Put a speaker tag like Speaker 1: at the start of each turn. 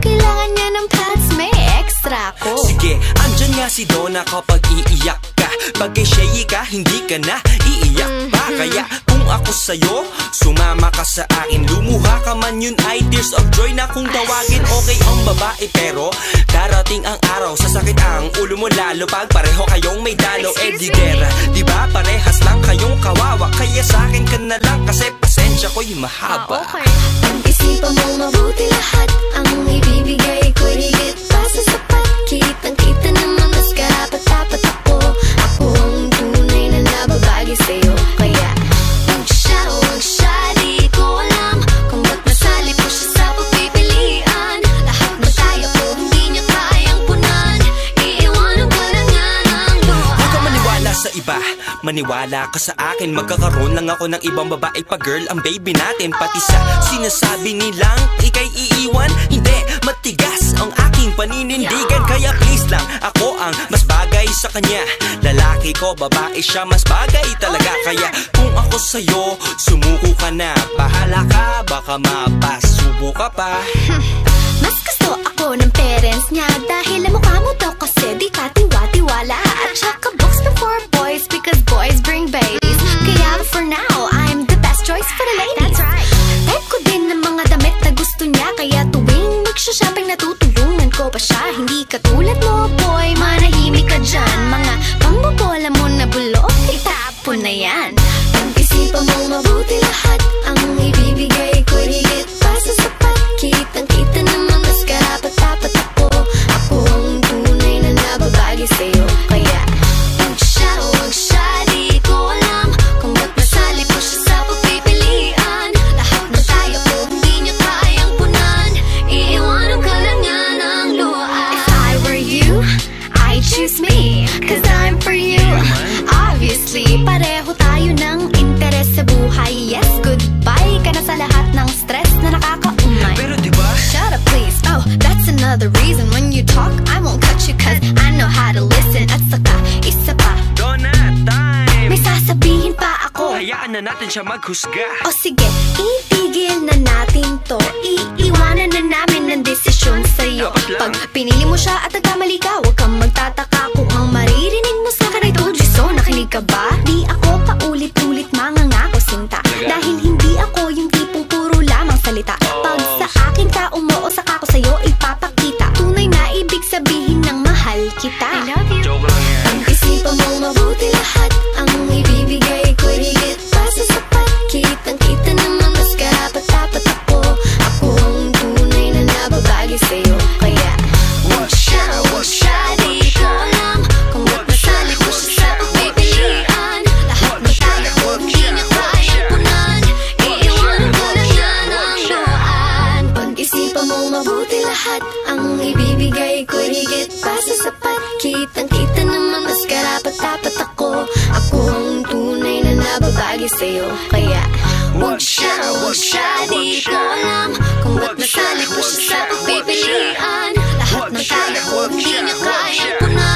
Speaker 1: kailangan niya ng pads, may extra ko.
Speaker 2: Sige, andyan nga si Donna kapag iiyak ka. Pag kay Shay ka, hindi ka na iiyak pa. Kaya kung ako sa'yo, sumama ka sa akin. Lumuha ka man, yun ay tears of joy na kung tawagin. Okay ang babae pero darating ang araw, sasakit ang ulo mo lalo pag pareho kayong may dalo. Eh di gera, di ba parehas lang kayong kawawa. Kaya sa akin ka na lang kasi pasensya ko'y mahaba.
Speaker 1: Pag-isipan mo mabuti lahat, ang ibibigay ko'y higit pa sa sapat. Kitang-kita naman mas karapat-dapat ako. Ako ang tunay na nababagi sa'yo. Kaya huwag siya, di ko alam kung ba't nasali po siya sa pagpipilian. Lahat ba tayo ko hindi niya kayang punan? Iiwanan ko na nga ng luha.
Speaker 2: Huwag ka maniwala sa iba, maniwala ka sa akin. Magkakaroon lang ako ng ibang babae pa girl, ang baby natin. Pati sa sinasabi nilang ika'y iiwan, hindi, matigas ang aking paninindigan. Kaya please lang, ako ang mas bagay sa kanya. Lalaki ko, babae siya, mas bagay talaga. Kaya kung ako sa'yo, sumuko ka na. Bahala ka, baka mapasubo ka pa.
Speaker 1: Mas gusto ako ng parents niya dahil ang mukha mo daw kasi di ka tiwa-tiwala. At saka books before boys because boys bring babies. Kaya for now, I'm the best choice for the ladies. That's right. Type ko din ng mga damit na gusto niya. Kaya tuwing magsha-shopping natutulungan ko pa siya. Hindi katulad mo boy, manahimik ka dyan. Mga pambobola mo na bulok, itapon na yan. Pag-isipan mo mabuti lahat, ang ibibigay ko'y higit pa sa sapat. Kitang-kita naman mas karapat-dapat ako. Ako ang tunay na nababagi sa'yo. Kaya huwag siya, di ko alam kung ba't nasali po siya sa pagpipilian. Lahat na tayo ko hindi niya kayang punan. Iiwanan ka lang nga ng luha. If I were you, I'd choose me, cause I'm for you. Obviously, pareho tayo ng interes sa buhay. Yes, goodbye ka na sa lahat ng stress na nakakaumay.
Speaker 2: Pero diba?
Speaker 1: Shut up please, oh, that's another reason. When you talk, I won't cut you cause I know how to listen. At saka, isa pa,
Speaker 2: Donna, time!
Speaker 1: may sasabihin pa ako.
Speaker 2: Hayaan na natin siya maghusga.
Speaker 1: O sige, itigil na natin to. Iiwanan na namin ng desisyon sa'yo. Pag pinili mo siya at nagkamali ka, huwag kang magtataka kung ang maririnig mo sa akin ay told you so. Nakinig ka ba? Di ako paulit-ulit mangangako sinta. Dahil hindi ako yung tipong puro lamang salita. Pag sa akin ka umuo, saka ko sa'yo ipapakita. Tunay na ibig sabihin ng mahal kita. I love you.
Speaker 2: Joke lang yan.
Speaker 1: Pag-isipan mo mabuti lahat, ang ibibigay ko'y higit pa sa sapat. Kitang-kita naman mas karapat-dapat ako. Ako ang tunay na nababagi sa'yo. Kaya huwag siya, di ko alam kung ba't nasali ko siya sa pagpipilian. Lahat na tayo ko hindi niya kayang punan. Iiwanan ko lang nga ng luhaan. Pag-isipan mo mabuti lahat, ang ibibigay ko'y higit pa sa sapat. Kitang-kita naman mas karapat-dapat ako. Ako ang tunay na nababagi sa'yo. Kaya huwag siya, di ko alam kung ba't nasali ko siya sa pagpipilian. Lahat ng tayo ko hindi niya kayang punan.